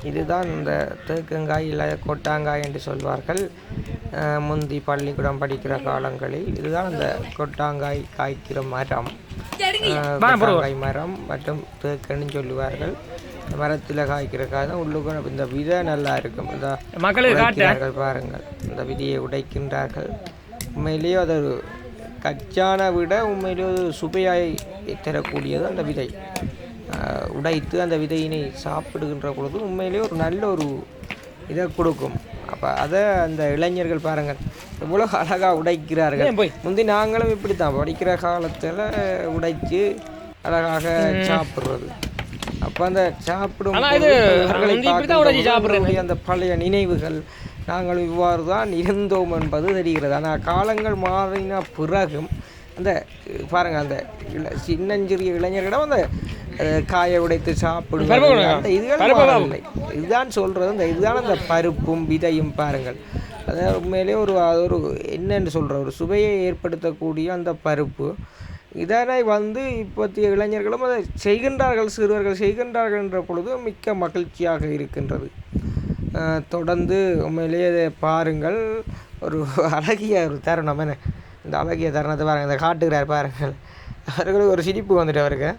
இதுதான் இந்த தேக்கங்காய் இல்லை கொட்டாங்காய் என்று சொல்வார்கள். முந்தி பள்ளிக்கூடம் படிக்கிற காலங்களில் இதுதான் இந்த கொட்டாங்காய் காய்க்கிற மரம். கொட்டாங்காய் மரம் மற்றும் தேக்கன்னு சொல்லுவார்கள். மரத்தில் காய்க்கிற காய் தான். உள்ளுக்கு இந்த விதை நல்லா இருக்கும். இந்த மக்கள் பாருங்கள், இந்த விதையை உடைக்கின்றார்கள். உண்மையிலேயே அது ஒரு கச்சான விட உண்மையிலேயே ஒரு சுவையாய் தரக்கூடியது அந்த விதை. உடைத்து அந்த விதையினை சாப்பிடுகின்ற பொழுது உண்மையிலேயே ஒரு நல்ல ஒரு இதை கொடுக்கும். அப்போ அதை அந்த இளைஞர்கள் பாருங்கள் எவ்வளோ அழகாக உடைக்கிறார்கள். முந்தி நாங்களும் இப்படி தான் படிக்கிற காலத்தில் உடைத்து அழகாக சாப்பிட்றது. அப்போ அந்த சாப்பிடும் அந்த பழைய நினைவுகள் நாங்கள் இவ்வாறு தான் இருந்தோம் என்பது தெரிகிறது. ஆனால் காலங்கள் மாறின பிறகும் அந்த பாருங்கள் அந்த சின்னஞ்சிறிய இளைஞர்களிடம் அந்த காயை உடைத்து சாப்பிடுவாங்க. அந்த இதுகள் இல்லை. இதுதான் சொல்கிறது. இந்த இதுதான் அந்த பருப்பும் விதையும் பாருங்கள். அதாவது உண்மையிலே அது ஒரு என்னென்னு சொல்கிற ஒரு சுவையை ஏற்படுத்தக்கூடிய அந்த பருப்பு. இதனை இப்போதைய இளைஞர்களும் அதை செய்கின்றார்கள், சிறுவர்கள் செய்கின்றார்கள் என்ற பொழுது மிக்க மகிழ்ச்சியாக இருக்கின்றது. தொடர்ந்து உண்மையிலேயே அதை பாருங்கள். ஒரு அழகிய ஒரு தருணம். என்ன இந்த அழகிய தருணத்தை பாருங்கள். இந்த காட்டுகிறார் பாருங்கள். அவர்களுக்கு ஒரு சிரிப்பு வந்துட்டு அவருக்கு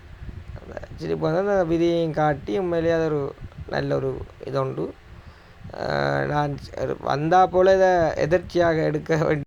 அந்த சிரிப்பு அந்த விதியையும் காட்டி உண்மையிலேயே அது ஒரு நல்ல ஒரு இது உண்டு. நான் வந்தால் போல் இதை எதர்ச்சியாக எடுக்க வேண்டிய